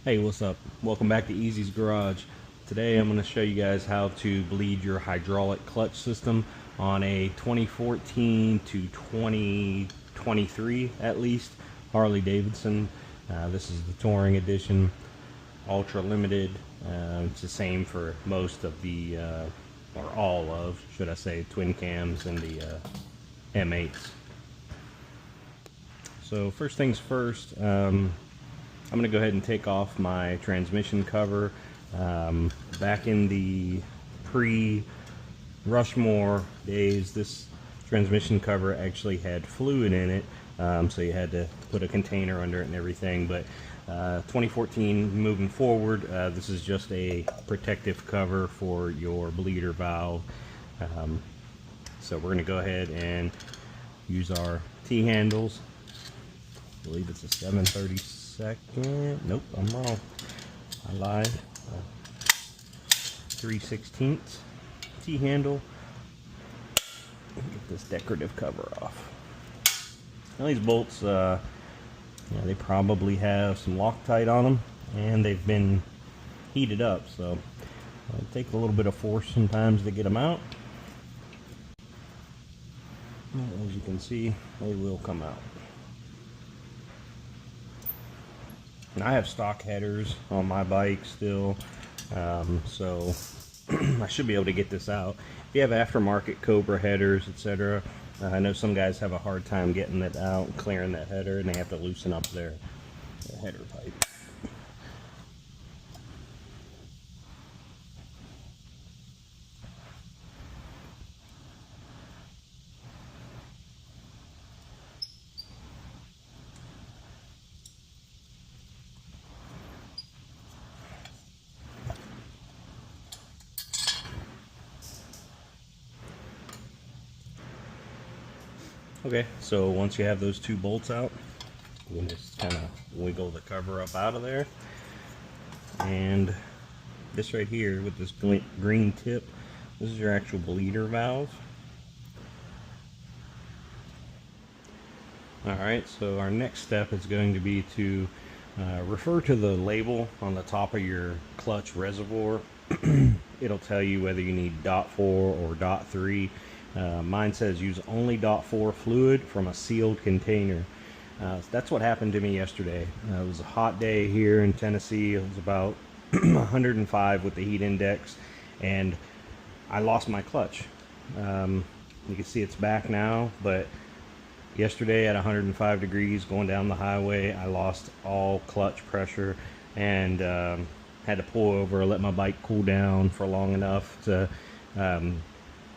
Hey, what's up? Welcome back to Easy's Garage. Today I'm going to show you guys how to bleed your hydraulic clutch system on a 2014 to 2023 at least Harley Davidson. This is the Touring Edition, Ultra Limited. It's the same for most of the, or all of, should I say, twin cams and the M8s. So first things first, I'm going to go ahead and take off my transmission cover. Back in the pre-Rushmore days, this transmission cover actually had fluid in it, so you had to put a container under it and everything. But 2014 moving forward, this is just a protective cover for your bleeder valve. So we're going to go ahead and use our T-handles. I believe it's a 7/32. Nope, I'm wrong. I lied. 3/16 T-handle. Get this decorative cover off. Now these bolts, they probably have some Loctite on them, and they've been heated up, so it takes a little bit of force sometimes to get them out. As you can see, they will come out. And I have stock headers on my bike still, so I should be able to get this out. If you have aftermarket Cobra headers, etc., I know some guys have a hard time getting it out, clearing that header, and they have to loosen up their header pipe. Okay, so once you have those two bolts out, you can just kind of wiggle the cover up out of there. And this right here with this green tip, this is your actual bleeder valve. Alright, so our next step is going to be to refer to the label on the top of your clutch reservoir. It'll tell you whether you need .4 or .3. Mine says use only .4 fluid from a sealed container. That's what happened to me yesterday. It was a hot day here in Tennessee. It was about 105 with the heat index, and I lost my clutch. You can see it's back now, but yesterday at 105 degrees going down the highway, I lost all clutch pressure and had to pull over, let my bike cool down for long enough to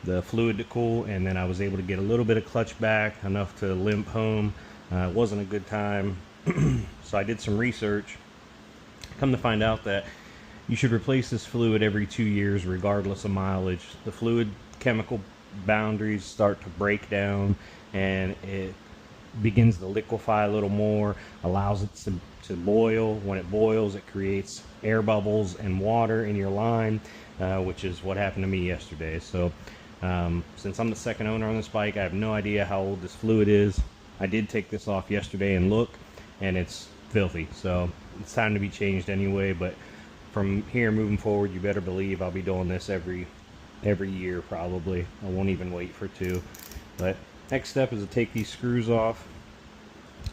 the fluid to cool, and then I was able to get a little bit of clutch back, enough to limp home. It wasn't a good time. So I did some research. Come to find out that you should replace this fluid every 2 years regardless of mileage. The fluid chemical boundaries start to break down, and it begins to liquefy a little more, allows it to boil. When it boils, it creates air bubbles and water in your line, which is what happened to me yesterday. So since I'm the second owner on this bike, I have no idea how old this fluid is. I did take this off yesterday and look, and it's filthy, so it's time to be changed anyway. But from here moving forward, you better believe I'll be doing this every year probably. I won't even wait for 2. But next step is to take these screws off.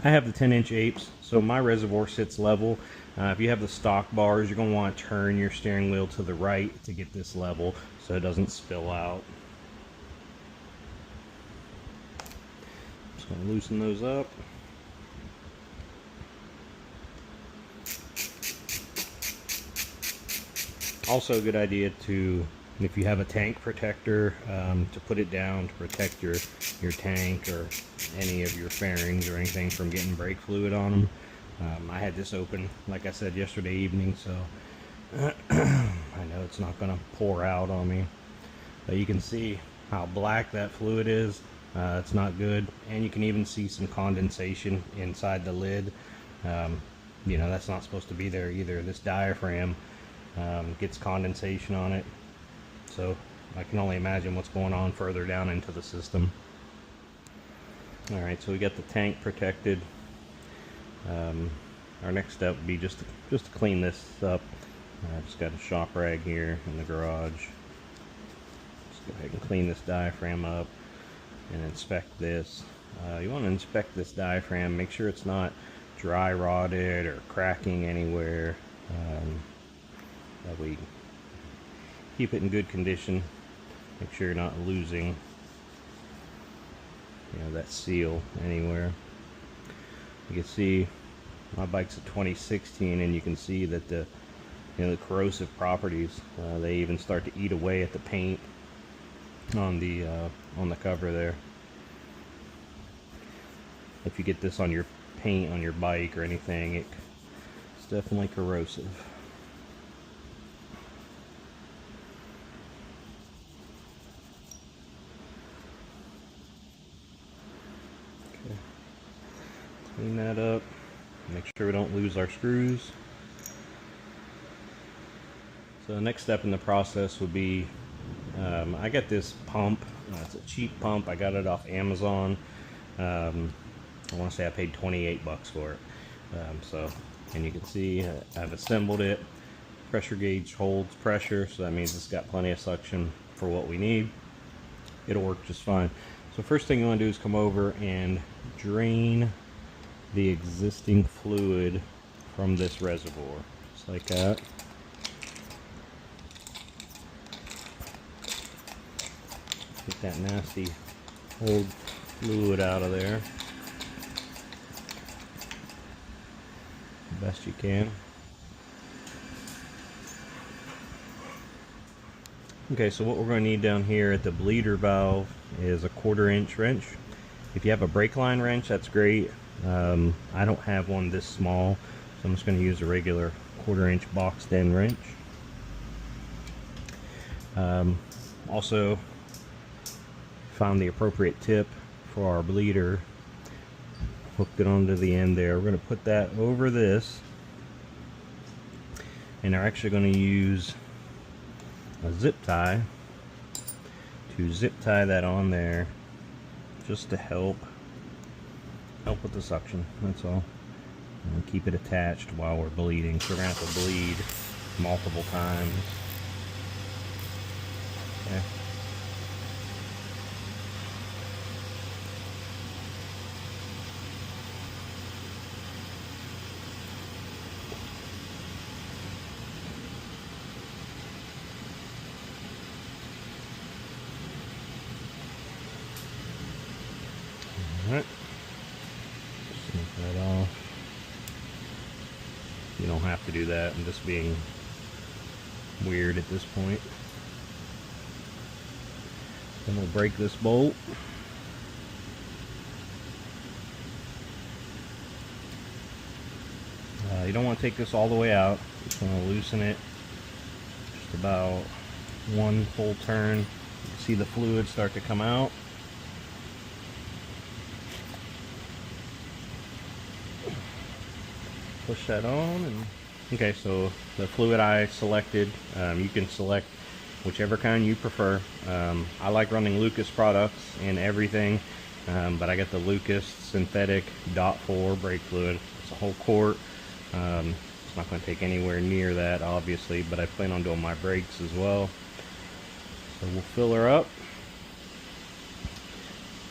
I have the 10-inch apes, so my reservoir sits level. If you have the stock bars, you're going to want to turn your steering wheel to the right to get this level so it doesn't spill out. So loosen those up. Also a good idea to, if you have a tank protector, to put it down to protect your tank or any of your fairings or anything from getting brake fluid on them. I had this open, like I said, yesterday evening, so I know it's not going to pour out on me. But you can see how black that fluid is. It's not good, and you can even see some condensation inside the lid. That's not supposed to be there either. This diaphragm gets condensation on it, so I can only imagine what's going on further down into the system. Alright, so we got the tank protected. Our next step would be just to just to clean this up, I just got a shop rag here in the garage. Just go ahead and clean this diaphragm up and inspect this. You want to inspect this diaphragm, make sure it's not dry rotted or cracking anywhere. That way keep it in good condition. Make sure you're not losing, that seal anywhere. You can see my bike's a 2016, and you can see that the corrosive properties, they even start to eat away at the paint on the cover there. If you get this on your paint on your bike or anything, it's definitely corrosive. Okay. Clean that up. Make sure we don't lose our screws. So the next step in the process would be, I got this pump. It's a cheap pump. I got it off Amazon. I want to say I paid 28 bucks for it. And you can see I've assembled it. Pressure gauge holds pressure, so that means it's got plenty of suction for what we need. It'll work just fine. So first thing you want to do is come over and drain the existing fluid from this reservoir, just like that. Get that nasty old fluid out of there the best you can. Okay, so what we're going to need down here at the bleeder valve is a 1/4 inch wrench. If you have a brake line wrench, that's great. I don't have one this small, so I'm just going to use a regular 1/4 inch boxed in wrench. Also found the appropriate tip for our bleeder, hooked it onto the end there. We're going to put that over this, and they're actually going to use a zip tie to zip tie that on there, just to help with the suction. That's all. And keep it attached while we're bleeding. So we're gonna have to bleed multiple times. Okay. All right. Snip that off. You don't have to do that. I'm just being weird at this point. Then we'll break this bolt. You don't want to take this all the way out. Just want to loosen it just about one full turn. You can see the fluid start to come out. Push that on, and okay, so the fluid I selected, you can select whichever kind you prefer. I like running Lucas products and everything, but I got the Lucas synthetic .4 brake fluid. It's a whole quart. It's not going to take anywhere near that, obviously, but I plan on doing my brakes as well. So we'll fill her up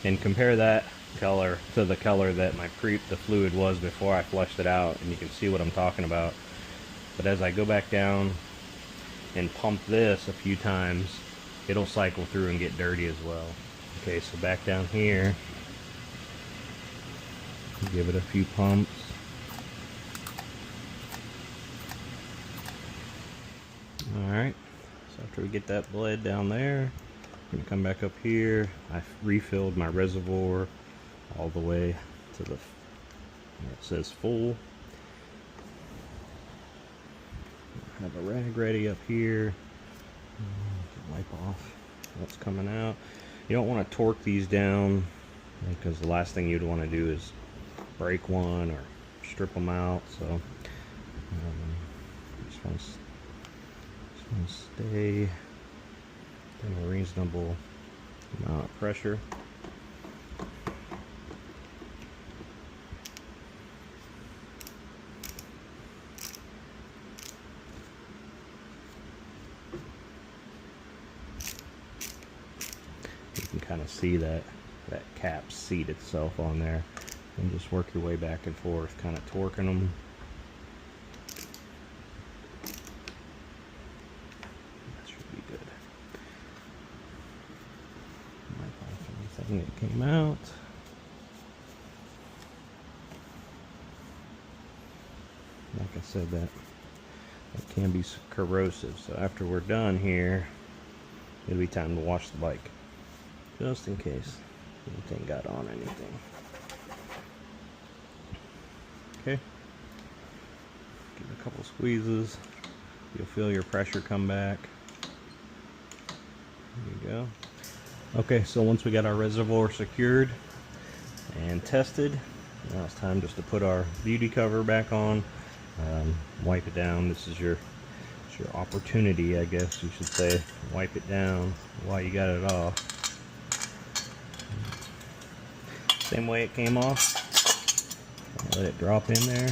and compare that color to the color that the fluid was before I flushed it out, and you can see what I'm talking about. But as I go back down and pump this a few times, it'll cycle through and get dirty as well. Okay, so back down here, give it a few pumps. Alright, so after we get that bled down there, I'm going to come back up here. I refilled my reservoir all the way to the, where it says full. I have a rag ready up here. Wipe off what's coming out. You don't want to torque these down, because the last thing you'd want to do is break one or strip them out. So just want to stay in a reasonable amount of pressure. of see that cap seat itself on there, and just work your way back and forth, kind of torquing them. That should be good. Might find anything that came out. Like I said, that can be corrosive, so after we're done here, it'll be time to wash the bike, just in case anything got on anything. Okay, give it a couple squeezes, you'll feel your pressure come back. There you go. Okay, so once we got our reservoir secured and tested, now it's time just to put our beauty cover back on. Wipe it down. This is your opportunity, I guess you should say. Wipe it down while you got it off. Same way it came off. Let it drop in there.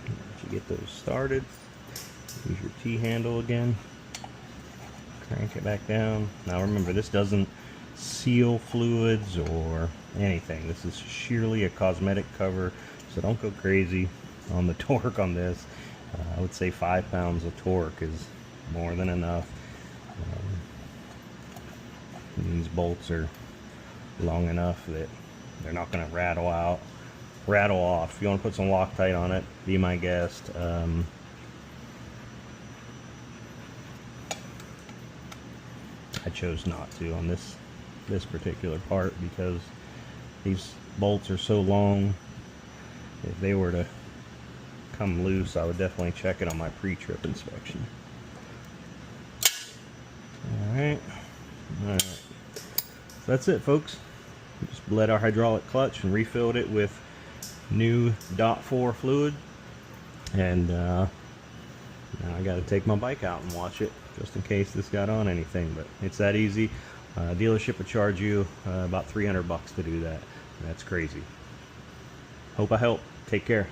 Once you get those started, use your T-handle again, crank it back down. Now remember, this doesn't seal fluids or anything. This is sheerly a cosmetic cover, so don't go crazy on the torque on this. I would say 5 pounds of torque is more than enough. These bolts are long enough that they're not going to rattle off. If you want to put some Loctite on it, be my guest. I chose not to on this particular part because these bolts are so long. If they were to come loose, I would definitely check it on my pre-trip inspection. Alright. So that's it, folks. We just bled our hydraulic clutch and refilled it with new .4 fluid, and now I got to take my bike out and watch it, just in case this got on anything. But it's that easy. Dealership would charge you about $300 to do that. That's crazy. Hope I helped. Take care.